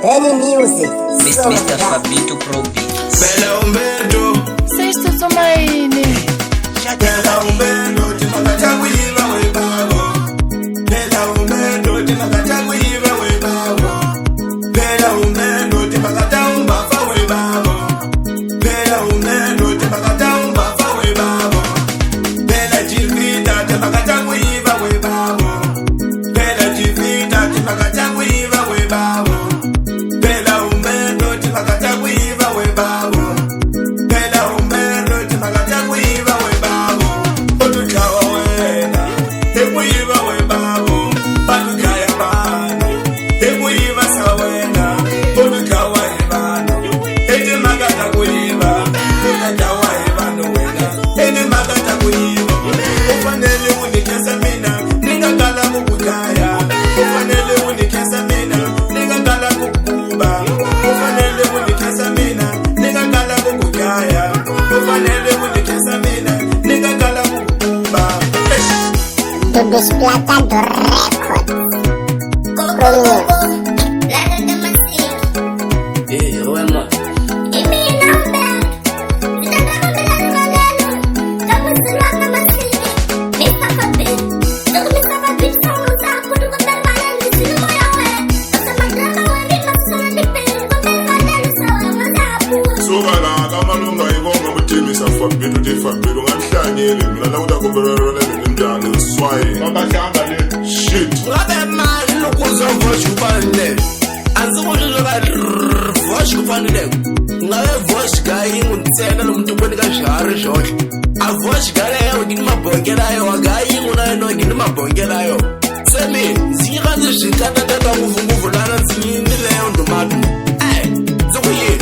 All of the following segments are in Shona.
Benny Music. Mr. Fabito Pro Beats. Bela Umberto. Sexto Somaine. Bela Umberto, Timakacha Wiva Webabo. Bela Umberto, Timakacha Wiva Webabo. Bela Umberto, Timakacha Umbafa Webabo. Bela Umberto, Timakacha Umbafa Webabo. Bela Jivita, Timakacha Wiva Webabo. Bela Jivita, Timakacha Wiva Webabo. Bela Umberto, Timakacha Wiva Webabo. Bela Umberto, Timakacha Wiva Webabo. Otukawa wena, Ewiva Webabo. Patukaya bana, Ewiva sawena. Otukawa ebano, Ede Magata Wiva. Otukawa ebano wena, Ede Magata Wiva. Ufanele unikesa mina, ningakala kukukaya. Ufanele unikesa mina, ningakala kukuba. Ufanele unikesa mina, ningakala kukukaya. Ufanele unikesa mina, ningakala kukuba. Dudus Plata do Record. Sobala kamalunga ibonga buthemisa Fabito de Fabito ngamhlanyeli mina la utakomberera njani swaye babahlanga le shit ngabe mali lokuza voice kufanele anzibona loba voice kufanele ngabe voice guy ngumtsena lo muntu ubona kanjalo jonke a voice guy leyo nginimabhongelayo agayi ngona no nginimabhongelayo semi zikhaze zikhatha tata kuvunguvulana zini leyo ndomatu zokuye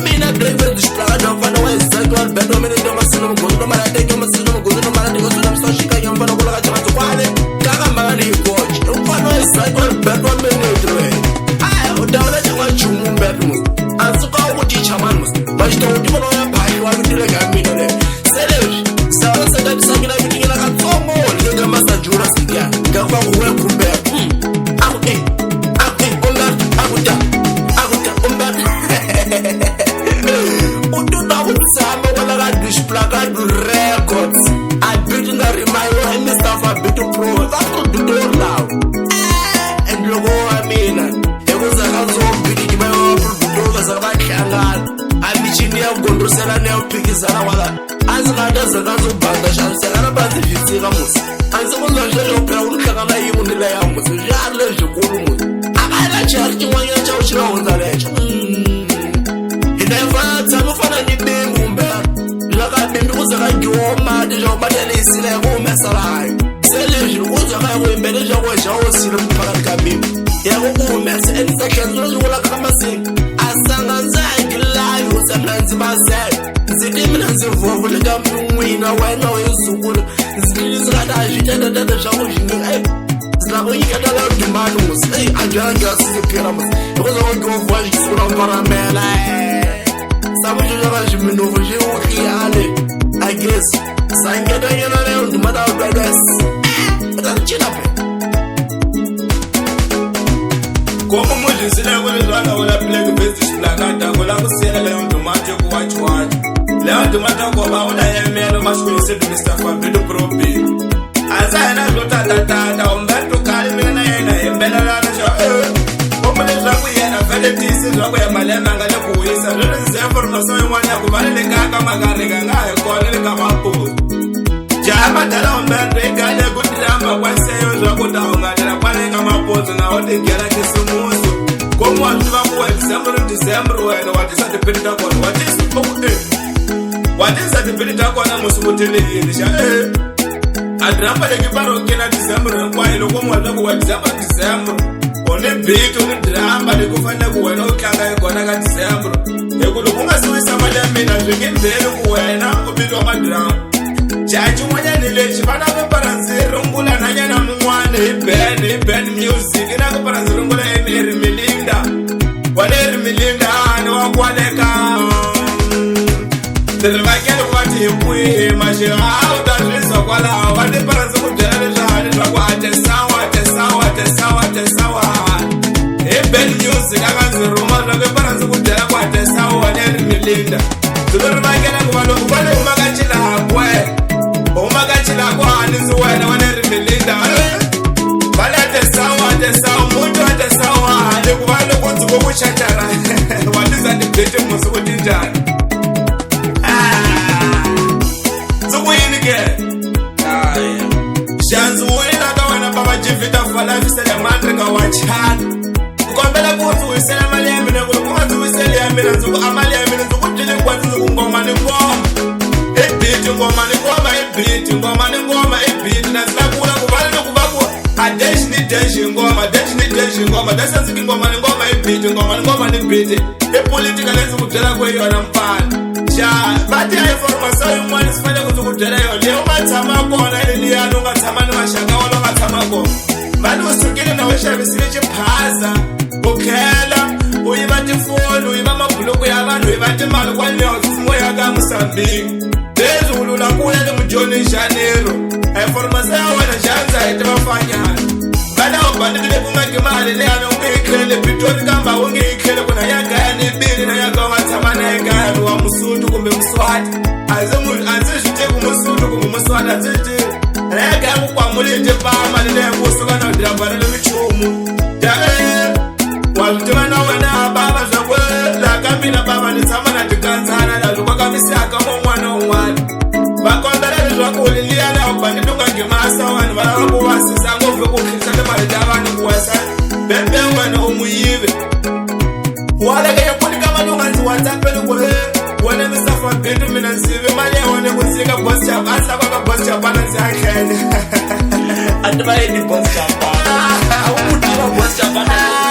mina driver display mfana wezakwa bedo mina ndo masino mgondo mara teke masino mgondo mara teke zona msashika yamfana kula kachama kwale kaka mali coach mfana wezakwa bedo mina driver udawla chwa chumu bedo asuka ukuthi chaman mus bashito ukuthi bona yaphayi walutile ngamina le seleji sawa seka bisangina bitingela katsongo ngeke masajura sikia ngakwa kuwe kumbe Plakad Records. I beat in the reminder and Mr. Fabito Pro. That's what the door now. And logo I mean, it was a house of beating my own producer. I'm reaching near Gondosella now, picking Sarawala. As I does a house of Bandash and Sarabas if you see Ramos. And someone was a little brown Kagana, you will lay out with a yard of Guru. I like charging one year church on the ledge. He never tell me for any name. Uzakajoma deja badelisi le umesalayo seleje uzakayembeleja kwesha osile mphakathi kamimi yakubumese ensekenzo zola kamasini asanganzangi live usemanzi base zithi mina nzivuvu likamwina wena wezukulu zikizikadaji tata shawo jingi zilabo yikada la dumanu mus ajana ngasiphira mus uzakujova jisura mparamela Sabu jura jimino je ukhiyale I guess sangeda yena le ndumada brothers atachina pe Como mujisile wele zwana wala plek business plakata wala kusela le ndumate kuwachwa le ndumata ko ba wala yemelo maskulise Mr. Fabito Pro Beats azana lotata Umberto Kalmina na yena yembela la Fedetisi zwa kwa malema ngale kuisa lele information yomwana kubalele kaka magarega ngaye kolele kama puzo Jama dala Umberto ekale kudrama kwaseyo zwa kutaongadela kwale kama puzo na wote gera kisumuso Komu watuwa kuwa December wena watisa dipirita kwa watisa dipirita kwa na musumutele yedisha Adrama de kiparo kena December kwa ilo komu watuwa December One beat on drama de kufanya kuwena utlanga ikona ka December ekulo kungasiwisa mali ya mina zvingembele kuwena kubitwa madrama chachi mwanya nilechi vana veparanziro ngula nanyana mumwane band music ina kuparanziro ngula emeri milinda waleri milinda ani wakwaleka Tervakele kwati hipui mashi auta jisa kwala wade paranziro kujele jahani Sawa, Ben music akanziruma zvake paranzi kudhara kwatesawo wanerimelinda dzinorimangena kuva loko pane umakachilakwe umakachilakwa haninzi wena wanerimelinda vale atesawo muntu atesawo hane kuva loko dzikokuchatara watizandibhete musi kuti njani dzikuyini ke shanzi uwina akawena pamajivhita falafisele mandrika wachana ukombela kuthi uyisela mali yami nekungathi uyisela yami nzuku amali yami nzuku dile kwathi ngoma ningoma ebhithi ngoma ningoma ebhithi ngoma ningoma ebhithi nasakula kubale nokubaku adesh ni desh ngoma dasenzi ngoma ningoma ebhithi ngoma ningoma nebhithi epolitika lenzi kudela kweyona mfana sha bathi information yomwana sifane ukuthi kudela yona leyo mathama kona leliyana ungathama nemashaka wona ungathama kona manje usukile nawe shabisile chiphaza ukhela uyiba tifoni uyiba amabhuluku yabantu uyiba imali kwaleyo simoya kaMozambique lezulu lakuya leMujoni Janeiro information yawena janza etebafanyana bana ubandile kungagemali leyana ungeyikhele Pitori kamba ungeyikhele kuna yagaya nebili na yaga wathamana yagaya wa Msuthu kumbe Mswati azizite kuMsuthu kumbe Mswati azizite yagaya kukwamulite pama leleya kusuka na drabara lemichumu walutimana wena baba zakwe lakamina baba nitsamana tikanzana lazukwakamisiaka momwana umwana vakondelele zvakuliliyana ubandidunga ngemasa vanhu valava kuvasisa ngobve kukhisa nemali davani kuwasa bembe wena umuyive walekeye kunika malunganzi watsapeli kwe wena misafabintu mina nsive mali yawone kusika bosjap asakwaka bosjapana nziakhele ativaeni bosjapana awukutava bosjapana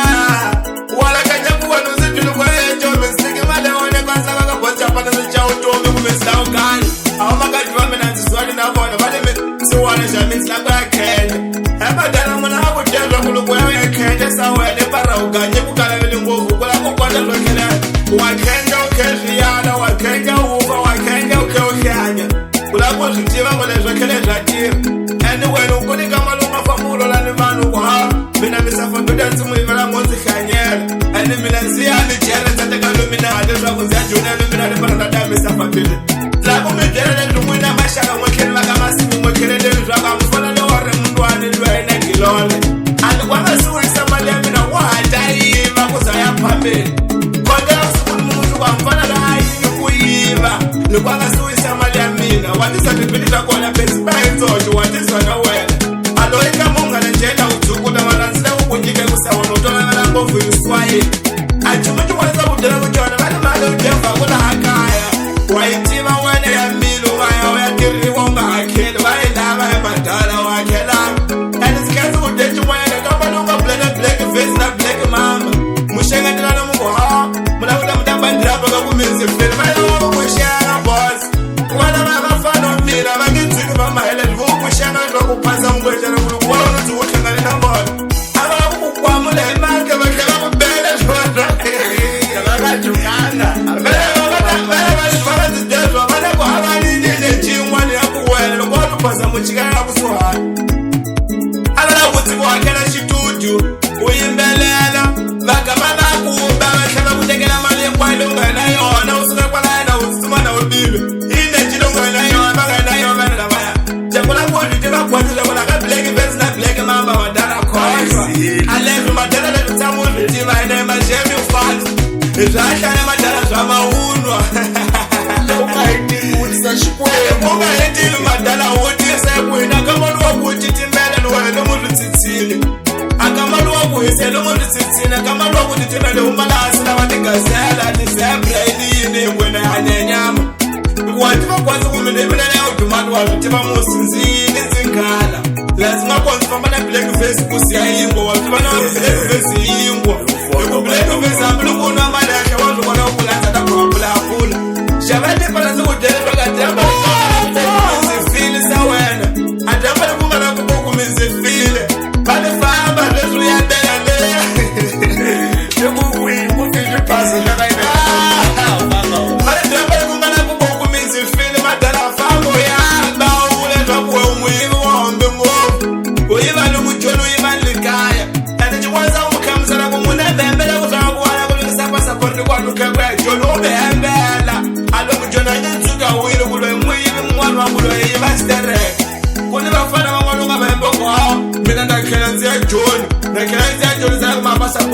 Uyiva lumujolo uyiva likaya. Ane chikwanza umukamsana kumuna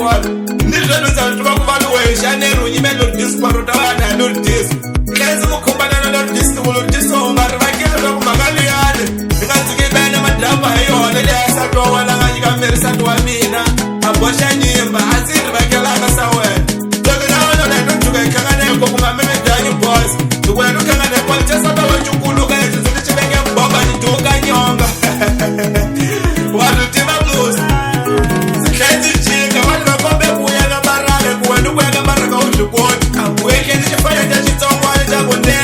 wona ni zwino dza tuva ku vanhu we Janeiro nyimelo disco rotavana no disco kenzi mukhombana no disco lo disco mari vakela ku magaliyane ngazike bana madamba yona le asatwa wala nganyika merisa twa mina abosha nyimba aziri vakela ka sawe tokana na ndo tuka kangane ko kuma meme dani boss tukwena kangane kwa tesa ba wachukulu ka yezo zitibenge baba ni toka nyonga watu tiba blues zikhenzi jinga wali bakombe kuya na baraka kuwena kuya na baraka uzukoti akweke ndifanya ndachitsongwana chakunde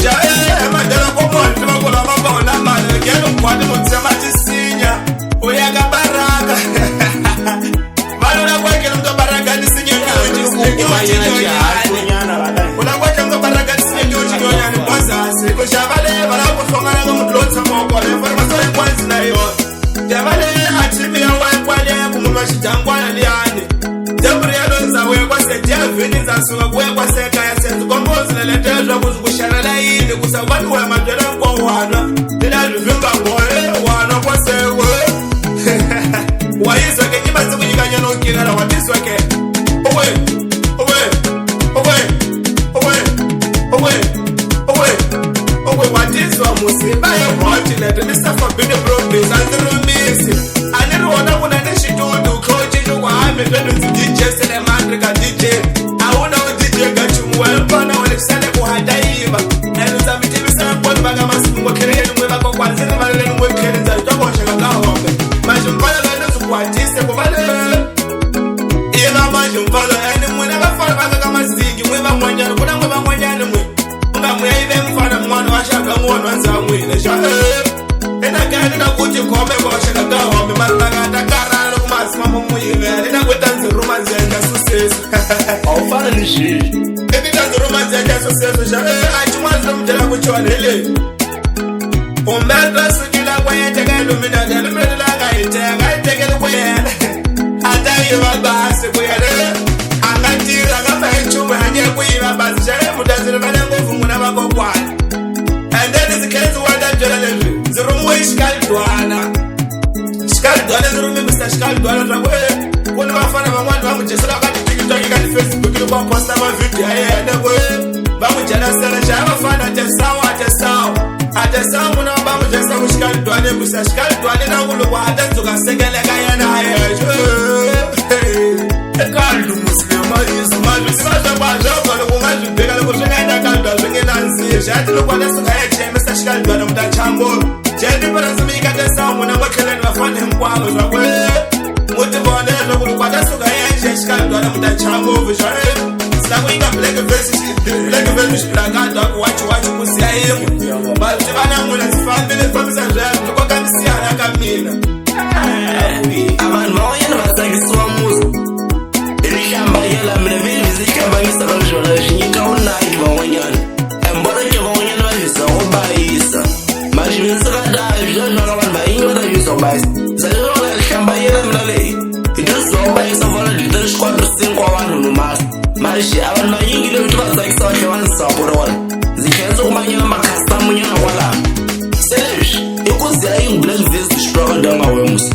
jae madala komona tibakola mabona mali ngelo mkwati mutsema tisinya uya ka baraka balona kweke ndo baraka tisinya unakwete ndo baraka tisinya nyonyani kwazase kushabale bala kuhlongana ngomdlotsa moko le farmaso kwanzi nayo jabale atimi ya wakwale kumulwa shitangwana liyani Gabriel nzawe kwase Javini zasuka kuya kwaseka yasenza kombozi leletezwa kuzukushana layini kusabani wa madela kwa wana ndila luvimba ngoe wana kwasewe wayizwa ke nyimba zikunyikanya nokilala watiswa ke owe watiswa musiba ye hoti lete Mr. Forbidden Promise anzirumisi aniruona kuna neshitudu kochi kwame ndo DJ sele mandrika DJ auna DJ gachumwelpana walekusale kuhadaiva eluza mitimisa kwani baga masimu kereni mwe bako kwanzini malele mwe kereni za tokosha kakahombe majumpala gane sukwatise kubale ila majumpala yani mwe nabafala baga kama zingi mwe bamwanyana kuna mwe bamwanyana mwe nga mwe ibe mfana mwana washaka mwana wanza mwile shahe ena gani na kuti kome kwa washaka kahombe malulaga atakara mama muyivele nakwetanze roma zenga susesi awufana nishili ebitanze roma zenga susesi sha achimwazi mtela kuchwanele umeta sukila kwayeteka illuminati illuminati ngayiteka kwayena atayiva basi kuyele angatira kama ichumu hanye kuyiva basi shale mutazile vale nguvunguna vakokwana and then izikhenzi watajela lezwi zirumuwe ishikaldwana Shikaldwana zirumi Mr. Shikaldwana zakwe kuni bafana bamwani bamujesela kati TikTok kati Facebook ili kwa posta ma video ayene kwe bamujela sele cha bafana atesawa muna bamujesa ku Shikaldwana Mr. Shikaldwana na kulu kwa atenzuka sekele kayena ayejo ekaldu muslima izimali sibaza bajoba lokungazibheka lokushengena kaldu azingenanzi shati lokwana suka eche Mr. Shikaldwana mutachambo Jadi parazimika tesa muna wakeleni wafane mkwalo zakwe muti bonelo kulukwata suka yenje Shikaldwana mutachango vishare sinakuinga black verse shplakata kuwachi kusiya yemu balti banangula zifambile famisa zemu kwa kamisiana kamina abantu bawonyana bazakisiwa muzo ilishamba yela mnevili zikamba ngisabamjola shinyika unayi bawonyana emboreke bawonyana bavisa obayisa Majiminsakada, vijana abantu bayinyo bavisa obayisa zalilonga ilishamba yela mnalei ituzo obayisa vona litarish 4-5 abantu nomasa marishi abantu bayingi lebitu bazakisa wahle wanzisapota wona zikhenza ukumanyana amakhasta munyana kwala selebish ikuziya black vest shplakada ngawemusa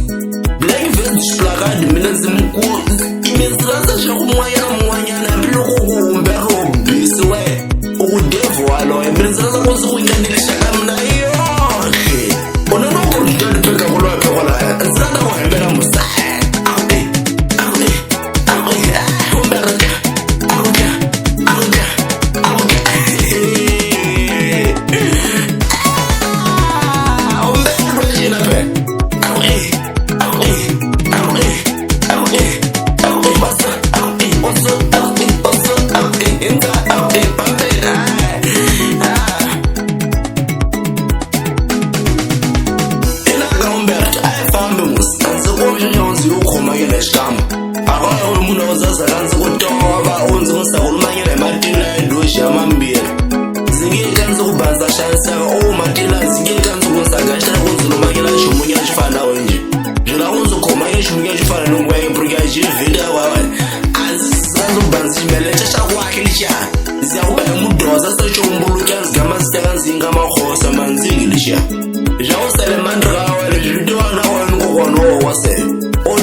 black vest shplakada mina zimkulu imenzikaza shakumwanyana mpiloko kumbe robisi we ukudevu walo imenzikaza kuzukunyandelisha kamna iyo onanoko ndandipeka kulwaphe kwalaya nzikanda kuhembela musa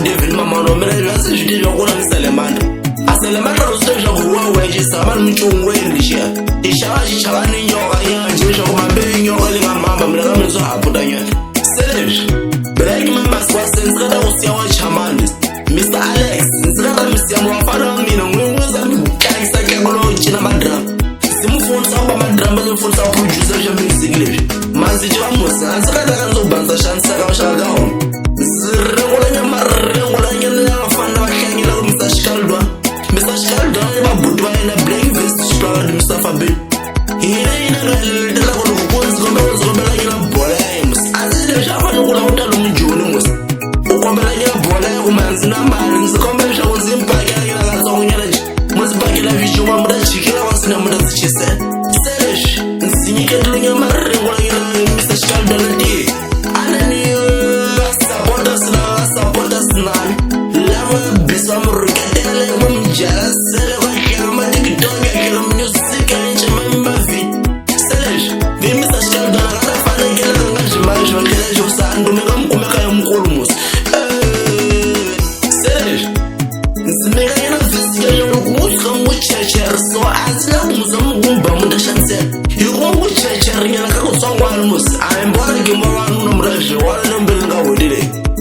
David Mama no mele lase jidi lokuna chamanda asele matrosto jo kuwa je saman mchungweni sha ishaji chalani nyoka yanje jo kumambe nyoka lingamamba mina kamzo aputanya selesh break mama swasenza da usia wa chamanda Mr. Alex nzikata msiya mwafana mina ngweza mkayisa kekolo china madram simufundisa kuba madram bazofundisa producer sha music lebi manzi chwa musa nzikata kanzo banza shansa ka shaka home zirengolanya marengolanya nafana bahlangela ku Mr. Shikaldwa ne babudu bayena black vest shipaka di Mr. Fabi ina ngalidela ko lokunzi komela yena bola emus azile shafana kula utalo mjuni musa ukombela nyabola kumanzi namali nzikombesha uzimpakela kila kazonyela nje muzipakela vishuma muda chikela wasina muda zichise selesh nsinyiketulu nyamarengo kila Mr. Shikaldwa nati anani supporters nani lama biswa muruketele mumjala sele kwa kila matikitoki kila music anche mambavi selesh vi Mr. Shikaldwa nakatafana kila kangajimarisho kila josandu mekamkumeka ya mkulu musa so azila kumuzamugumba mundashanse yikongu checherinyana kakutswangwana musi aimbona gimawanu nomuraje wala nombelenga wodile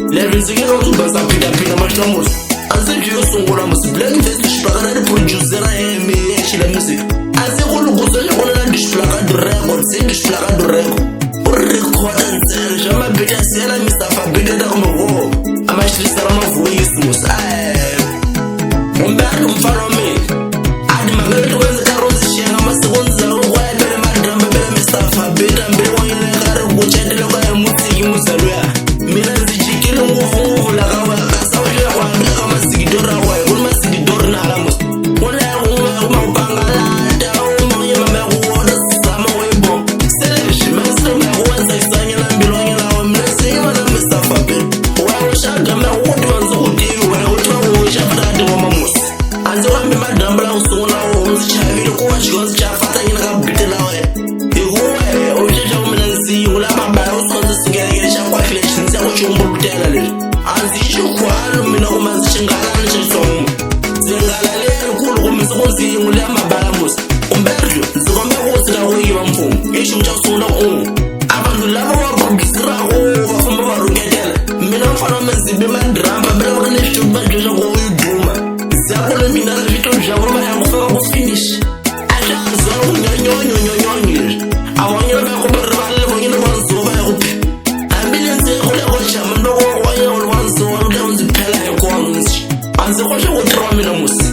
levinzikeka kuzubasa pita mashina musi aziviyosungula musi black vest shipakana di producera eme yeshila music azikulukuzo yakonela dishplakadu record sedishplakadu record urekoda ntsele shamabita siyela Mr. Fabide dakumawo amashirisara mavoyisi musi umbeka umfana wami magari tuwenze karozi shenga masikunza ukwele madrama bela Mr. Fabide mbele wanyele kare kuchendele kwa mutiki musaluya mina nzichikile nguvu la kawa kasawa shela kwa ndaka masigidora kwa kuli masigidora na alamus uma upangalata umonye mame kuwoda sama webo selevishi mesle me kuwenza isanya na mbilo wanyela wa mnesi ima na Mr. Fabide wa ushaga me uti wanzu kutiwi wale uti wa ushafatati wa mamusi anzi wambi madambala usunguna chavile kuwa chikonzi chafata ina kabitela we ikuwe uchecha kuminanzi ula mabaya usonzi singelekele chakwafile chinzi akuchumbulutela leli anzi ichukwalu mina kumanzi chingalani chisomu zingalaleli kulu kumisi kunzi ule mabaya musi umberjo nzikombe kusila kuyiwa mfumu ishimu chakusungula abantu lava wababisirako wafumba varungetela mina mfana mezibe mandrama bela wakane vitu bajoja kuyuduma ziyakule mina vitu vyavo bayakufaka kufinish ashaza unyonyonyonyonyonyiri awanyela bayakubaribale wanyela wanzuba yakupi ambulance ekule kochama ndoko wanyela wanzuba kuda unziphela ekwanzi anzikoshe kutrawa mina musi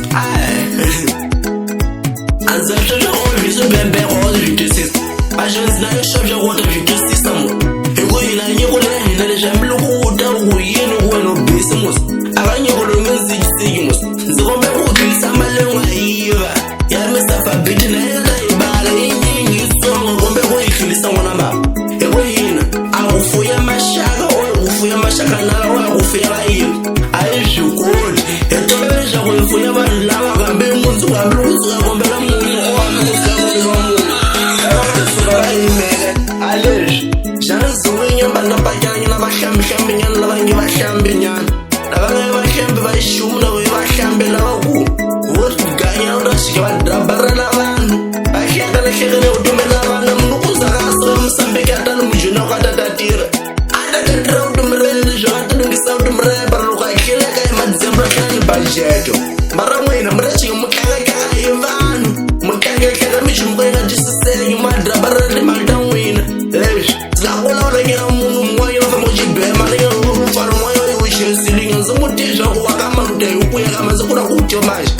anzashasha oviso bembeko ozivitesisa bashenzi nayo shasha kuwata vitesisa mu ekuyina nyekule nina leshambilukuta ukuyini kuwena ubisi musi akanyekule ngenzikisiki musi nzikombe kutilisa malengo ayiva ya Mr. Fabide na yena ibala inyingi isongo kombe kuyikhilisa ngona baba ekuyina akufuya mashaka kufuya mashaka nala wakufuya bayiva ayizhukuli etolesha kuyifuya abantu laba kambe munzi kwamluzi kakombela mungu alesh janzunyamba napakanye nabahlambinyana labangibahlambinyana labangibahlambi bayishumula bayibahlambe labaku woganya urashike badrabarela abantu bahlakalehlekele utumela abantu mnukuza kaso msambeke atala mujuna kwatatatira atatatira utumelele jwatalungisa utumreba baruka ihleleka emadzembra hlani bajeto mara mwina murachike mukangakanga ivanu mukangakanga mijumukwenga jisisele madrabarele maltawina lesh zilakulawulekela munhu mmoja nofamba uchibhema lekelufana moyo ushesilinga nzimutizha kuwakamalute ukuya kama zikula kutyo manje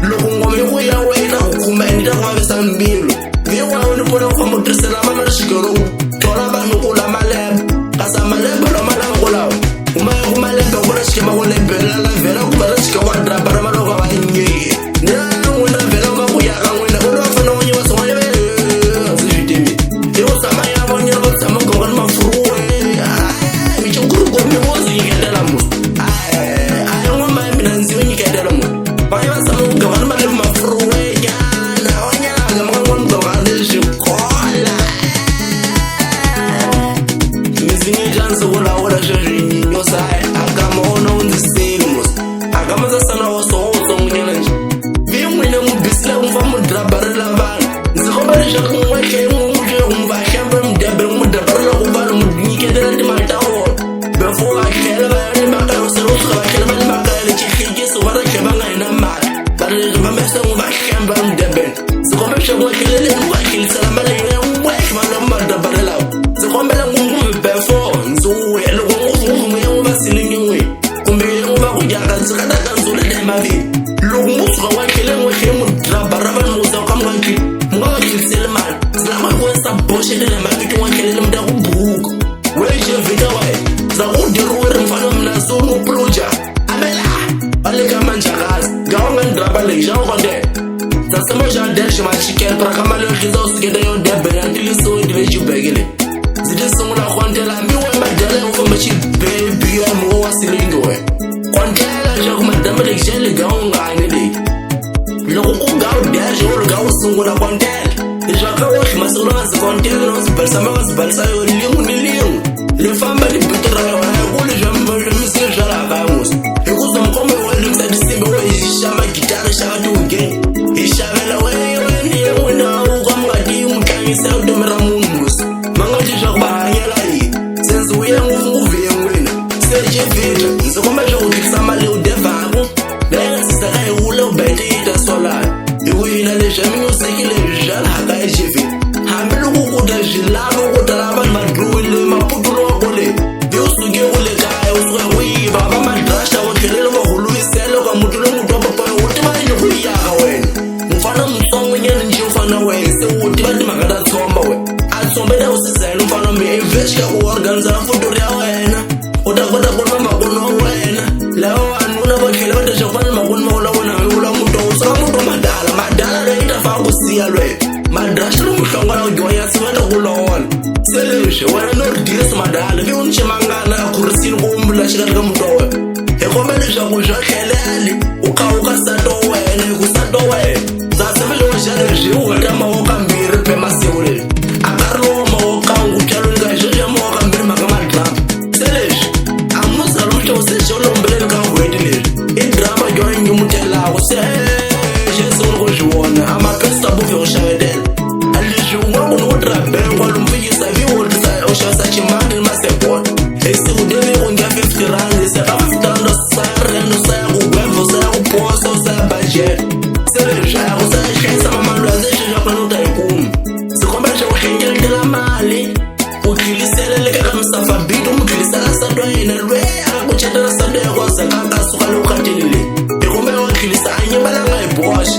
loko ngoma ikuya wena ukhuma enitakwavisa mbilo ngiwawo nipona kufamba utrisela mamalishikelo thola vanhu kula malembe kasi amalembe lamalango lawo umaya kumalembe kulashike makulembela lavela kuva lashike kwadrabara maloko avanyeki nangwina vela umakuyaka nwina kuli vafana wonye vasongwanye zivitimi iusamaya vonyela vatsama gonga ni mafuruwe michikurugomi vozinyiketela musi ayongomaya mina nziyonyiketela musi vanye vasama kugonga ni malemu mafuruwe nyana onyaka makangwanigonga lezvikola mizinyejanzi kulawula zvezvinyinyo saye akamaona unziseli musi akamazasana wasowozo va mesa un va shamba un deben se come che vuoi che le un che se la male un vuoi ma non ma da barela se come la un be fo nzu e lo un va silingi kumbe un va ku jaga se kada kan zule de mali lo mu so wa ke le mo ke mu dra baraba mo za kam wa ki mo wa ki se le mal za ma ko sa boshe de ma ki wa ke le mu da ku buku we je vida wa za ku de ro re mfana mna so mo proja amela ale ka manja gas ga wa ndra le ja wa de za se mo ja de shima chicken para kama le khizo se ke de yo de be antili so de ju begele zide so mo la khontela mi wa ma de le o mo chi baby mo wa silingi we khontela ja ku madama le jele ga unga ne de loko ku ga de jo ro ga usungula khontela ja ka wa khima so na se khontela no se balsa yo lingu ni lingu le famba di putra yo na ku le jamba le mi se ja la ga mus e ku zo mo me wa le sa di simbe wa shama gitara shaka tu nge e shavela we ni we na u ga mo di mu kan se do mera mus manga di ja ba yela yi senzo ye mu ve ngwena se je vita nzo ko ma jo di sama le u de va ku le sa ga u le bete ita sola e we na le jami no se ke le jala ha ga je vi ha me lu ku da jila no ku da ba ma dru le ma putu lo ko le de u su ge u le ga u su we ba ba ma drasha o ke le lo ku lu se lo ka mutu lo mutu pa pa u ti ba ni ku ya ga we mfana msongo nyene nje ufana we se u ti ba ti ma ga da tsomba we a tsomba da u se za lu mfana me invest ka ku organiza futuro ya wena u da kota ku ma ku no wena lawo anu na ba khela ba ta shofana ma ku ma la wena u la mutu u sa mutu madala le ita fa ku siya lwe madrasha lu muhlonga lo gyoya se wena ku lona seleshe wena no ridile se madala bi un chimangana ku risini ku umbula shika ka mutu we e kombe le swa ku jwa khelele u ka sa to wena ku sa to wena za se me lo jale je u ga ma o ka mbiri pe masewule a ka ro ma o ka ngu tshalo ga je mo ka mbiri ma ka ma drama seleshe amusa lo to se jolo mbele ka wedile e drama yo ngi mutela o se ama pesta bu fi oshadel ali jwa ko no trabe ko lu mfi sa vi wo sa o sha sa chimani ma se po e se u dele ko nga 50 rand se ka futando sa rendo sa ku gwevo sa ku poso sa budget se le ja ko sa shensa mama lo ze je ko no ta ikum se komba je o hengel de la mali o kilisele le ka msafa bidu mu kilisala sa do ina lwe a ku chetela sa do ko sa ka su ka lo ka tinile e komba o kilisa anye bala ngai bosh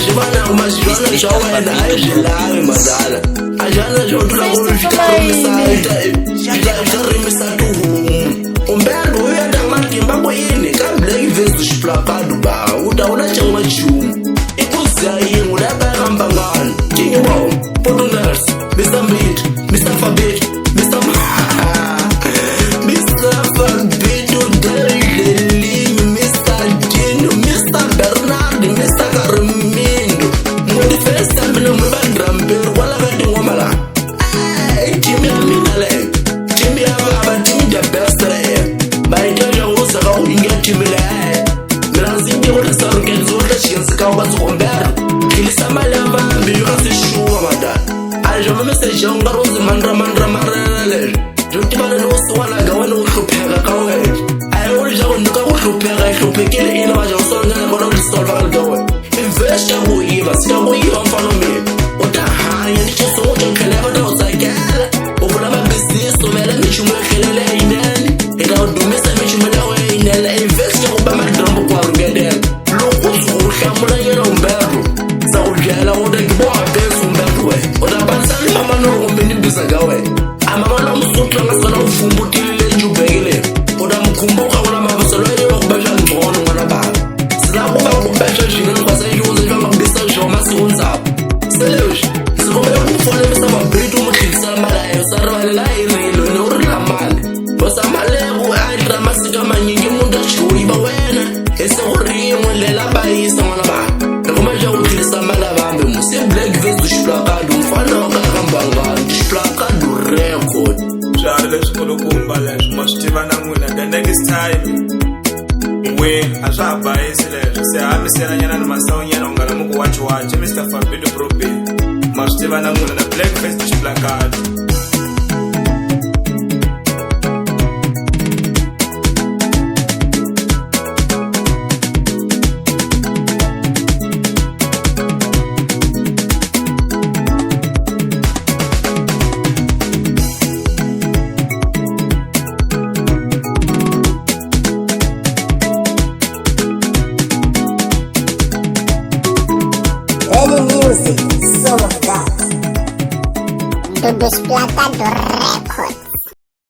Jibana uma jona joga na gelada madala a jana joga na fica remissada já remissado umberto eu da marquimba boyene ka black vezes placado ba uda una chama chum e kuzayi ngula ba rambangan kinyo ba podonas Mr. Beat Mr. Fabit Mr. Fabit Delili Mr. Dino Mr. Bernard Mr. Karim jonga rozi mandra marele joti bana no swana ga wena o hlophega ka wena ai o ja go nka go hlophega hlophekele ina ba jo sona go no solve ga go invest go yiba ska go yiba mfano me o ta hanya ni tso go khela ba do tsakela o bula ba business o mela mi chumo khelele inene e ga do mesa mi chumo da we inene invest go ba ma drambo kwa rugedel lo go so hlamula yena umberto sa go jela o de bo a beso umberto we o da bansa mama no ngomeni biza gawe amama lo msutla ngasala ufumbutile njubekele oda mkhumbuka kuna mabasalo yeyo kubasha ngcono ngwana baba sila kuba kubasha jina kwase yuze jwa ngabisa joma siunza selesh sikombe ukufona besama bitu mukhisa malayo sarwale la irilo no rilamali bosamale ku adra masika manyingi umuntu achuyi ba wena eseurimo lela bayisa ngwana baba kuma ja ukhisa mala bambe musi black vezes placado mfana the next time we azaba isile se amisela nyana na masawo nyana ungala muku watch Mr. Fabito Probe mastiva na ngula na black face placard Music, Soul of God. Dudu Splata do Record.